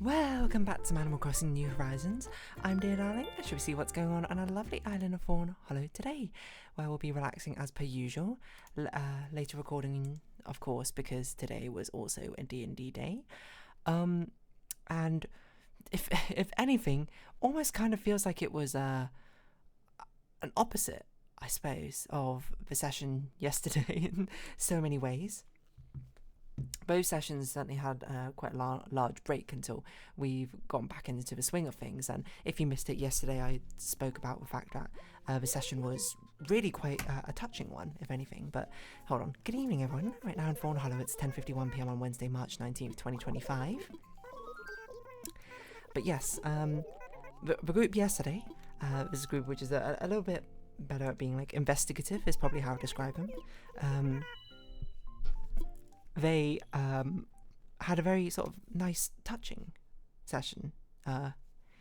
Welcome back to Animal Crossing New Horizons. I'm Dear Darling, and shall we see what's going on our lovely island of Fawnhallow today, where we'll be relaxing as per usual. Later recording, of course, because today was also a D&D day. And if anything, almost kind of feels like it was an opposite, I suppose, of the session yesterday in so many ways. Both sessions certainly had quite a large break until we've gone back into the swing of things. And if you missed it yesterday, I spoke about the fact that the session was really quite a touching one, if anything. But hold on. Good evening, everyone. Right now in Fawnhallow, it's 10:51 p.m. on Wednesday, March 19th, 2025. But yes, the group yesterday, this group which is a little bit better at being like investigative is probably how I describe them. They had a very sort of nice, touching session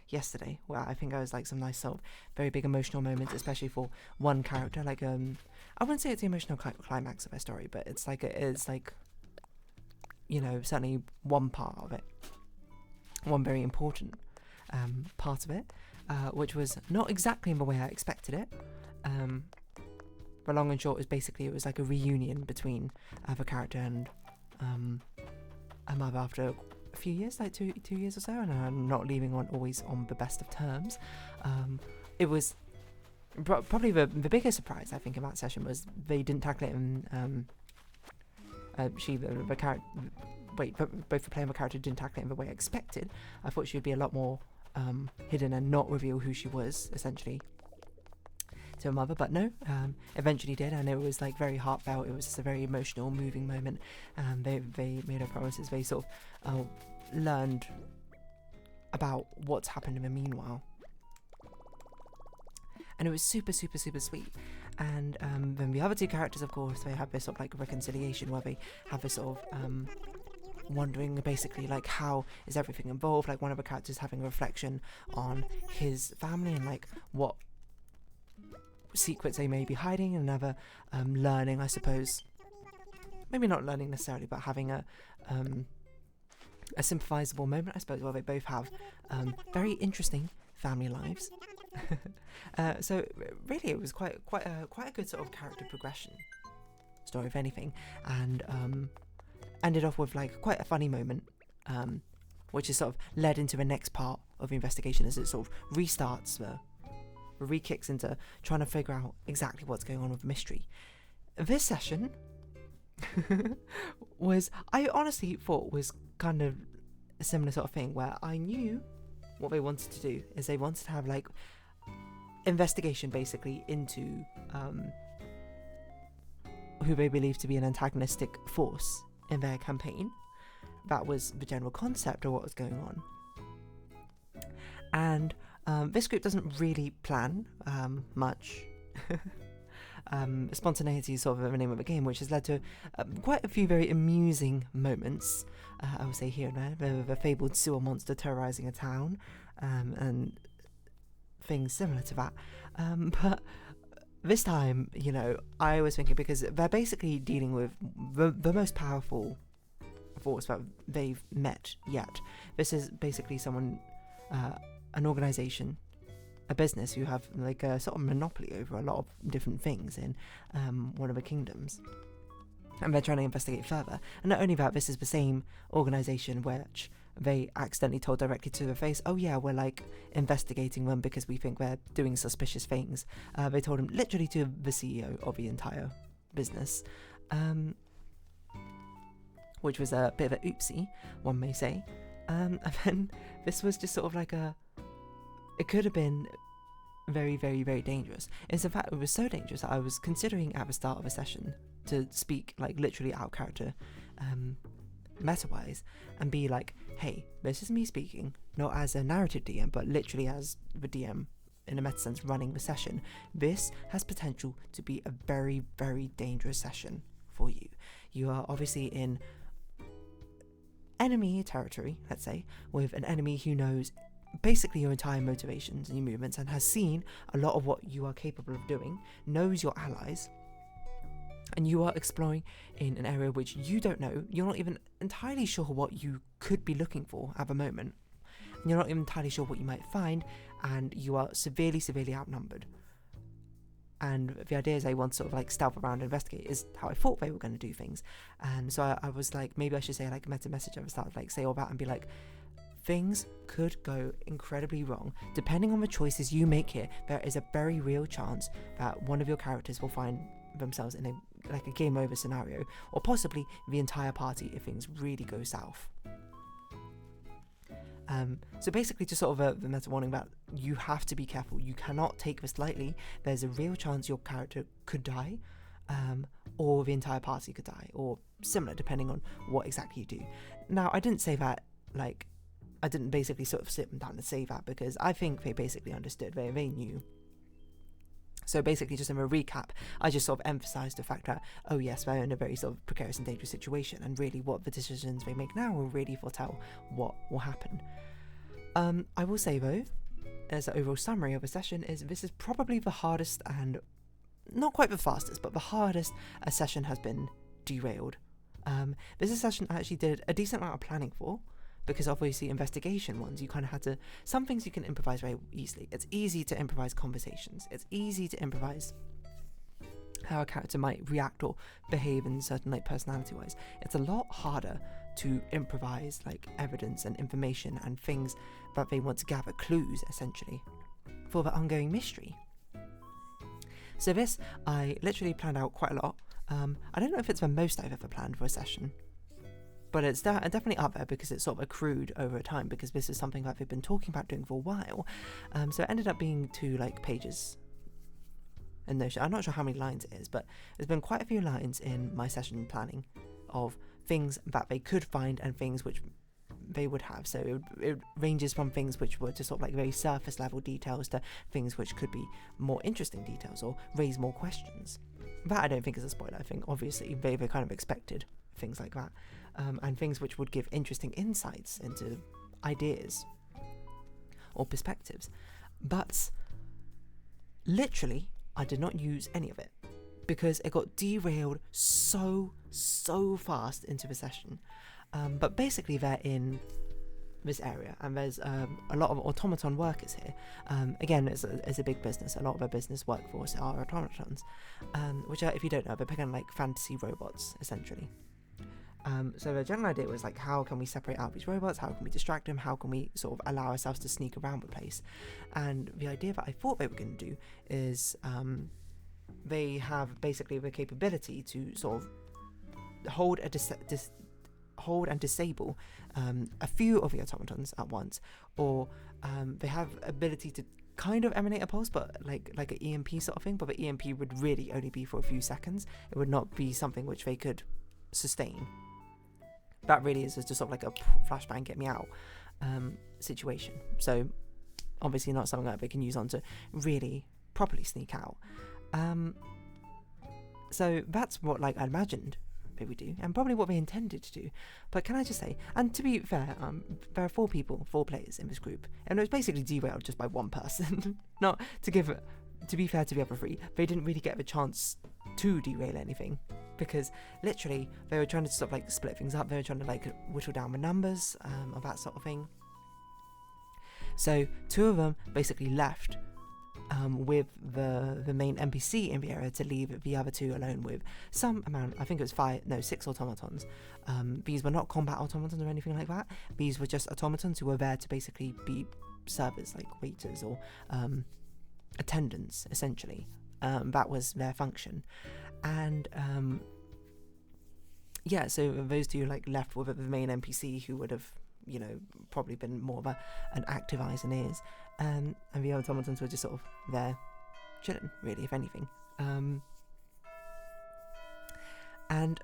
yesterday, where I think I was like some nice sort of very big emotional moments, especially for one character. Like I wouldn't say it's the emotional climax of their story, but it's like you know, certainly one part of it, one very important part of it, which was not exactly in the way I expected it. The long and short is basically it was like a reunion between the character and a mother after a few years, like two years or so, and I'm not leaving always on the best of terms. It was probably the biggest surprise I think in that session was they didn't tackle it in the character. Both the player and the character didn't tackle it in the way I expected. I thought she would be a lot more hidden and not reveal who she was essentially to her mother, but no, eventually did, and it was like very heartfelt. It was just a very emotional, moving moment. They made her promises. They sort of learned about what's happened in the meanwhile, and it was super sweet. And then the other two characters, of course, they have this sort of like reconciliation where they have this sort of wondering basically like how is everything involved. Like one of the characters having a reflection on his family and like what secrets they may be hiding, and another learning, I suppose, maybe not learning necessarily, but having a sympathizable moment, I suppose, where they both have very interesting family lives. So really it was quite a good sort of character progression story, if anything, and ended off with like quite a funny moment, which is sort of led into the next part of the investigation as it sort of restarts the re-kicks into trying to figure out exactly what's going on with the mystery. This session was, I honestly thought was kind of a similar sort of thing, where I knew what they wanted to do is they wanted to have like investigation basically into who they believe to be an antagonistic force in their campaign. That was the general concept of what was going on. And this group doesn't really plan much. Spontaneity is sort of the name of the game, which has led to quite a few very amusing moments, I would say here and there. The fabled sewer monster terrorizing a town, and things similar to that. But this time, you know, I was thinking, because they're basically dealing with the most powerful force that they've met yet. This is basically someone, an organization, a business who have like a sort of monopoly over a lot of different things in one of the kingdoms, and they're trying to investigate further. And not only that, this is the same organization which they accidentally told directly to their face, oh yeah, we're like investigating them because we think they're doing suspicious things. They told him literally to the CEO of the entire business, which was a bit of an oopsie, one may say. And then this was just sort of like it could have been very dangerous. In fact, it was so dangerous that I was considering at the start of a session to speak like literally out character, meta-wise, and be like, hey, this is me speaking, not as a narrative DM, but literally as the DM in a meta sense running the session. This has potential to be a very dangerous session for you. You are obviously in enemy territory, let's say, with an enemy who knows basically your entire motivations and your movements, and has seen a lot of what you are capable of doing, knows your allies, and you are exploring in an area which you don't know. You're not even entirely sure what you could be looking for at the moment. you're not entirely sure what you might find, and you are severely outnumbered. And the idea is they want to sort of like stealth around and investigate is how I thought they were going to do things. And so I was like, maybe I should say like a meta message at the start, like say all that and be like, things could go incredibly wrong. Depending on the choices you make here, there is a very real chance that one of your characters will find themselves in a game over scenario, or possibly the entire party if things really go south. So basically just sort of the meta warning that you have to be careful. You cannot take this lightly. There's a real chance your character could die, or the entire party could die, or similar, depending on what exactly you do. Now, I didn't say that, like, I didn't basically sort of sit them down and say that, because I think they basically understood, they knew. So basically, just in a recap, I just sort of emphasised the fact that, oh yes, they're in a very sort of precarious and dangerous situation, and really what the decisions they make now will really foretell what will happen. I will say though, as an overall summary of a session, is this is probably the hardest and not quite the fastest, but the hardest a session has been derailed. This is a session I actually did a decent amount of planning for, because obviously investigation ones, you kind of had to, some things you can improvise very easily. It's easy to improvise conversations. It's easy to improvise how a character might react or behave in certain, like, personality wise. It's a lot harder to improvise like evidence and information and things that they want to gather, clues essentially, for the ongoing mystery. So this, I literally planned out quite a lot. I don't know if it's the most I've ever planned for a session, but it's definitely up there because it's sort of accrued over time, because this is something that they've been talking about doing for a while. So it ended up being 2 like pages. And I'm not sure how many lines it is, but there's been quite a few lines in my session planning of things that they could find and things which they would have. So it ranges from things which were just sort of like very surface level details to things which could be more interesting details or raise more questions. That I don't think is a spoiler. I think obviously they kind of expected things like that, and things which would give interesting insights into ideas or perspectives. But literally, I did not use any of it because it got derailed so fast into the session. But basically they're in this area, and there's a lot of automaton workers here. Again, it's a big business. A lot of their business workforce are automatons, which are, if you don't know, they're kind of like fantasy robots, essentially. So the general idea was like, how can we separate out these robots? How can we distract them? How can we sort of allow ourselves to sneak around the place? And the idea that I thought they were going to do is they have basically the capability to sort of hold and disable a few of the automatons at once, or they have ability to kind of emanate a pulse, but like an EMP sort of thing, but the EMP would really only be for a few seconds. It would not be something which they could sustain. That really is just sort of like a flashbang, get me out situation. So obviously not something that they can use on to really properly sneak out. So that's what like I imagined they would do, and probably what they intended to do. But can I just say, and to be fair, there are 4 players in this group, and it was basically derailed just by one person. Not to give, to be fair to the other 3, they didn't really get the chance to derail anything, because literally they were trying to sort of like split things up. They were trying to like whittle down the numbers of that sort of thing. So 2 of them basically left with the main NPC in the area to leave the other 2 alone with some amount, I think it was 6 automatons. These were not combat automatons or anything like that. These were just automatons who were there to basically be servers, like waiters or attendants, essentially. That was their function. And yeah, so those 2 like left with the main NPC, who would have, you know, probably been more of an active eyes and ears, and the automatons were just sort of there chilling, really, if anything. And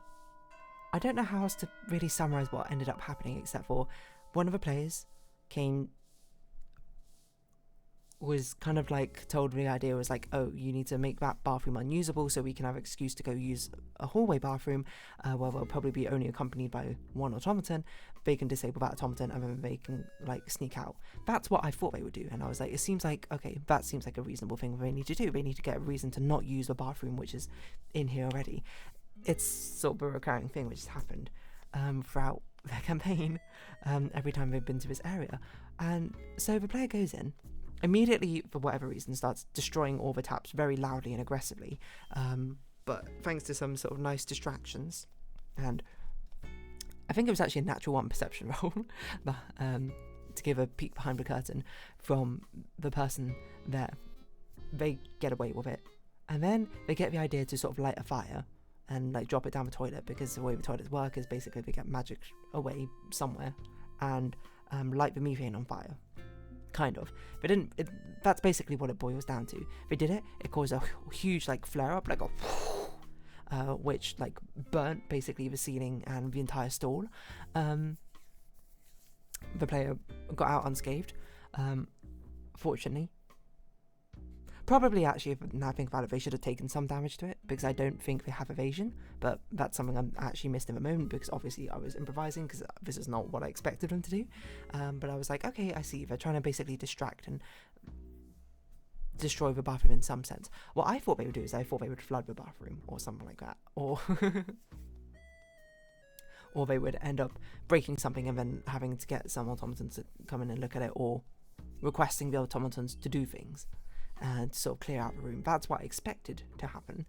I don't know how else to really summarize what ended up happening, except for one of the players was kind of like told, the idea was like, oh, you need to make that bathroom unusable so we can have an excuse to go use a hallway bathroom, where they'll probably be only accompanied by 1 automaton. They can disable that automaton and then they can like sneak out. That's what I thought they would do, and I was like, it seems like, okay, that seems like a reasonable thing they need to do. They need to get a reason to not use the bathroom which is in here already. It's sort of a recurring thing which has happened throughout their campaign every time they've been to this area. And so the player goes in, immediately, for whatever reason, starts destroying all the taps very loudly and aggressively. But thanks to some sort of nice distractions, and I think it was actually a natural one perception roll, but, to give a peek behind the curtain from the person there, they get away with it. And then they get the idea to sort of light a fire and like drop it down the toilet, because the way the toilets work is basically they get magic away somewhere and light the methane on fire. Kind of. They didn't. That's basically what it boils down to. They did it. It caused a huge like flare up, like a which like burnt basically the ceiling and the entire stall. The player got out unscathed, fortunately. Probably, actually, now I think about it, they should have taken some damage to it, because I don't think they have evasion, but that's something I actually missed in the moment, because obviously I was improvising, because this is not what I expected them to do. But I was like, okay, I see, they're trying to basically distract and destroy the bathroom in some sense. What I thought they would do is I thought they would flood the bathroom, or something like that, or or they would end up breaking something and then having to get some automatons to come in and look at it, or requesting the automatons to do things and sort of clear out the room. That's what I expected to happen.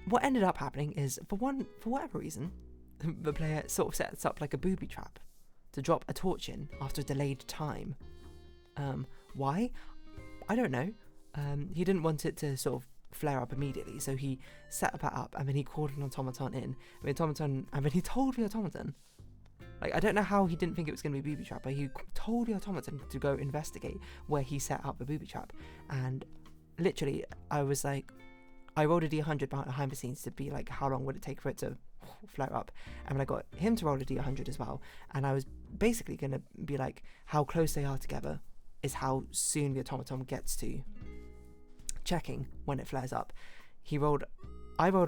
What ended up happening is, for whatever reason, the player sort of sets up like a booby trap to drop a torch in after a delayed time. Why? I don't know. He didn't want it to sort of flare up immediately, so he set that up, and then he called an automaton in. And then he told the automaton, like, I don't know how he didn't think it was going to be a booby trap, but he told the automaton to go investigate where he set up the booby trap. And literally, I was like, I rolled a d100 behind the scenes to be like, how long would it take for it to flare up? And then I got him to roll a d100 as well. And I was basically going to be like, how close they are together is how soon the automaton gets to checking when it flares up. I rolled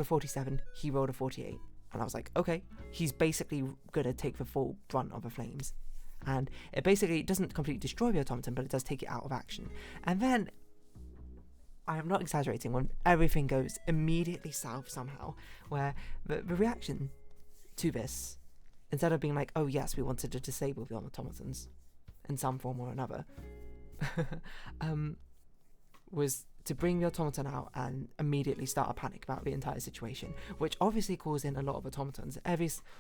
a 47, he rolled a 48. And I was like, okay, he's basically going to take the full brunt of the flames. And it basically doesn't completely destroy the automaton, but it does take it out of action. And then, I am not exaggerating, when everything goes immediately south somehow, where the reaction to this, instead of being like, oh yes, we wanted to disable the automatons in some form or another, was to bring the automaton out and immediately start a panic about the entire situation, which obviously calls in a lot of automatons.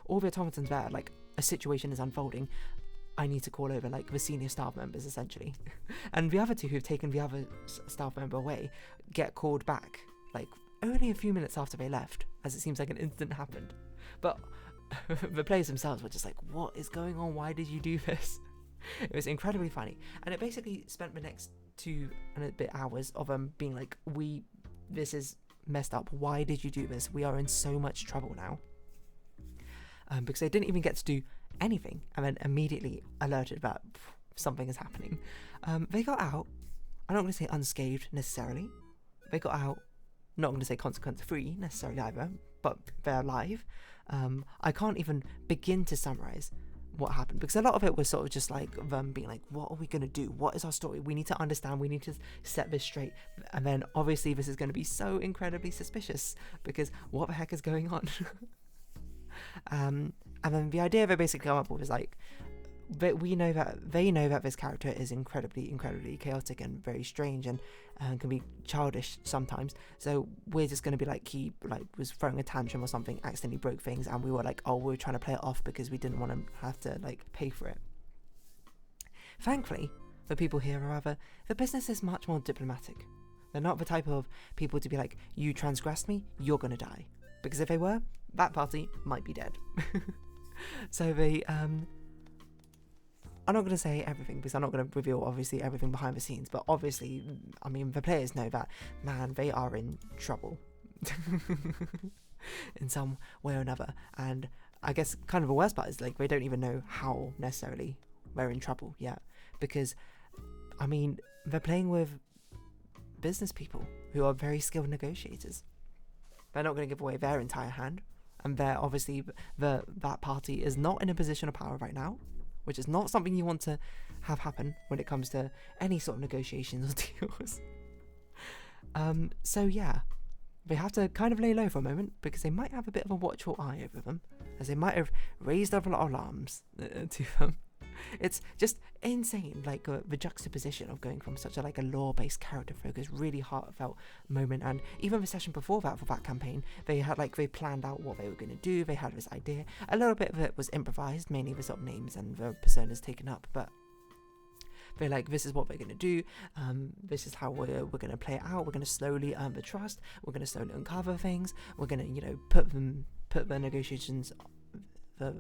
All the automatons there, like, a situation is unfolding, I need to call over, like, the senior staff members, essentially. And the other two who've taken the other staff member away get called back, like, only a few minutes after they left, as it seems like an incident happened. But the players themselves were just like, what is going on? Why did you do this? It was incredibly funny. And it basically spent the next 2 and a bit hours of being like, this is messed up. Why did you do this? We are in so much trouble now. Because they didn't even get to do anything, and then immediately alerted that something is happening. They got out. I'm not going to say unscathed necessarily. They got out. Not going to say consequence-free necessarily either, but they're alive. I can't even begin to summarize what happened, because a lot of it was sort of just like them being like, what are we going to do? What is our story? We need to understand, we need to set this straight. And then obviously this is going to be so incredibly suspicious, because what the heck is going on? And then the idea they basically come up with is like, they know that this character is incredibly chaotic and very strange and can be childish sometimes. So we're just going to be like, he like was throwing a tantrum or something, accidentally broke things, and we were like, oh, we're trying to play it off because we didn't want to have to like pay for it. Thankfully, the people here are the business is much more diplomatic. They're not the type of people to be like, you transgressed me, you're going to die. Because if they were, that party might be dead. So they I'm not going to say everything, because I'm not going to reveal, obviously, everything behind the scenes. But obviously, I mean, the players know that, man, they are in trouble. In some way or another. And I guess kind of the worst part is, like, they don't even know how necessarily they're in trouble yet. Because, I mean, they're playing with business people who are very skilled negotiators. They're not going to give away their entire hand. And they're obviously, that party is not in a position of power right now, which is not something you want to have happen when it comes to any sort of negotiations or deals. So yeah, they have to kind of lay low for a moment because they might have a bit of a watchful eye over them, as they might have raised up a lot of alarms to them. It's just insane, like the juxtaposition of going from such a like a lore-based, character-focused, really heartfelt moment, and even the session before that for that campaign, they planned out what they were going to do. They had this idea. A little bit of it was improvised, mainly the sort of names and the personas taken up, but they're like, this is what we're going to do, this is how we're going to play it out, we're going to slowly earn the trust, we're going to slowly uncover things, we're going to, you know, put the negotiations, the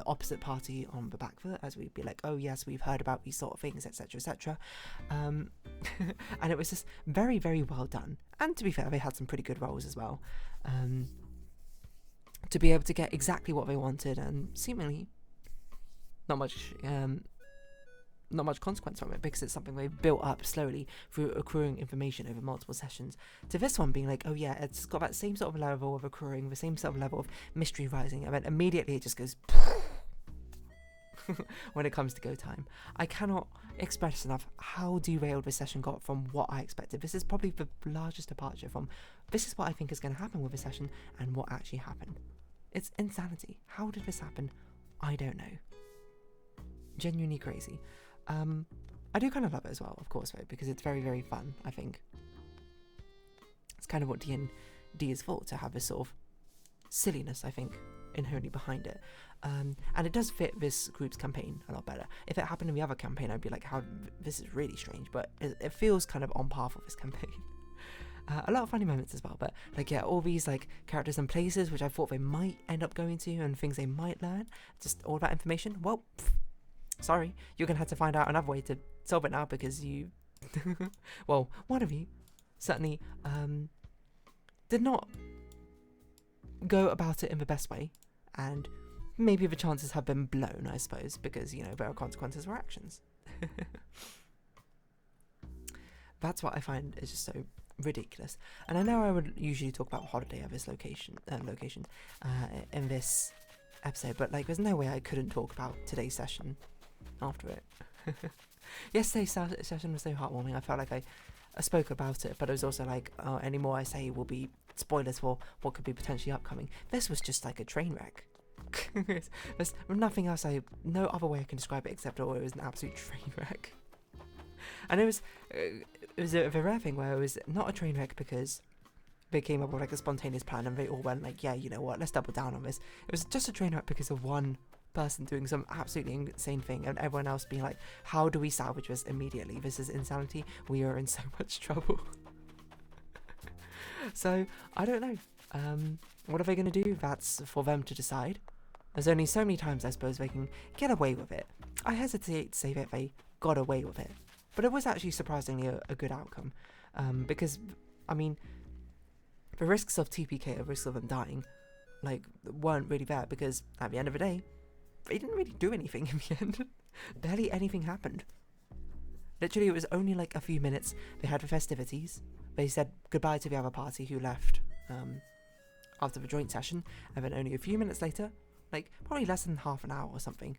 opposite party on the back foot, as we'd be like, oh yes, we've heard about these sort of things, etc, etc. And it was just very, very well done, and to be fair, they had some pretty good roles as well, to be able to get exactly what they wanted, and seemingly not much consequence from it, because it's something they've built up slowly through accruing information over multiple sessions, to this one being like, oh yeah, it's got that same sort of level of accruing, the same sort of level of mystery rising, and then immediately it just goes when it comes to go time. I cannot express enough how derailed this session got from what I expected. This is probably the largest departure from this is what I think is going to happen with this session and what actually happened. It's insanity. How did this happen? I don't know. Genuinely crazy. I do kind of love it as well, of course, though, because it's very, very fun, I think. It's kind of what D&D is for, to have this sort of silliness, I think, inherently behind it. And it does fit this group's campaign a lot better. If it happened in the other campaign, I'd be like, how, this is really strange, but it feels kind of on par with this campaign. A lot of funny moments as well, but like, yeah, all these like characters and places which I thought they might end up going to and things they might learn, just all that information, well, sorry, you're gonna have to find out another way to solve it now, because you well, one of you certainly did not go about it in the best way, and maybe the chances have been blown, I suppose, because, you know, there are consequences for actions. That's what I find is just so ridiculous. And I know I would usually talk about holiday at this location in this episode, but like, there's no way I couldn't talk about today's session after it. Yesterday's session was so heartwarming. I felt like I spoke about it, but it was also like, any more I say will be spoilers for what could be potentially upcoming. This was just like a train wreck. There's nothing else, no other way I can describe it except it was an absolute train wreck. And it was a rare thing where it was not a train wreck because they came up with like a spontaneous plan and they all went like, yeah, you know what, let's double down on this. It was just a train wreck because of one person doing some absolutely insane thing and everyone else being like, how do we salvage this immediately? This is insanity. We are in so much trouble. So I don't know. What are they going to do? That's for them to decide. There's only so many times I suppose they can get away with it. I hesitate to say that they got away with it, but it was actually surprisingly a good outcome, because I mean, the risks of TPK, the risks of them dying, like, weren't really there, because at the end of the day, they didn't really do anything in the end. Barely anything happened. Literally, it was only like a few minutes. They had the festivities. They said goodbye to the other party who left after the joint session, and then only a few minutes later, like probably less than half an hour or something,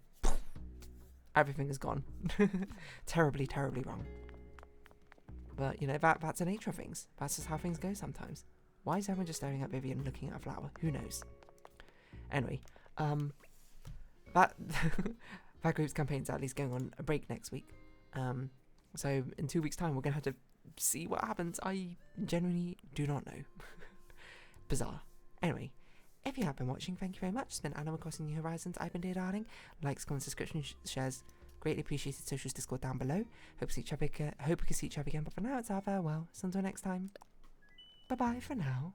everything is gone. Terribly, terribly wrong. But you know, that's the nature of things. That's just how things go sometimes. Why is everyone just staring at Vivian looking at a flower? Who knows? Anyway, that that group's campaign's at least going on a break next week. So in 2 weeks' time, we're gonna have to see what happens. I genuinely do not know. Bizarre. Anyway, if you have been watching, thank you very much. It's been Animal Crossing New Horizons. I've been Dear Darling. Likes, comments, subscriptions, shares, greatly appreciated. Socials, Discord down below. Hope we can see each other again. But for now, it's our farewell. So until next time. Bye bye for now.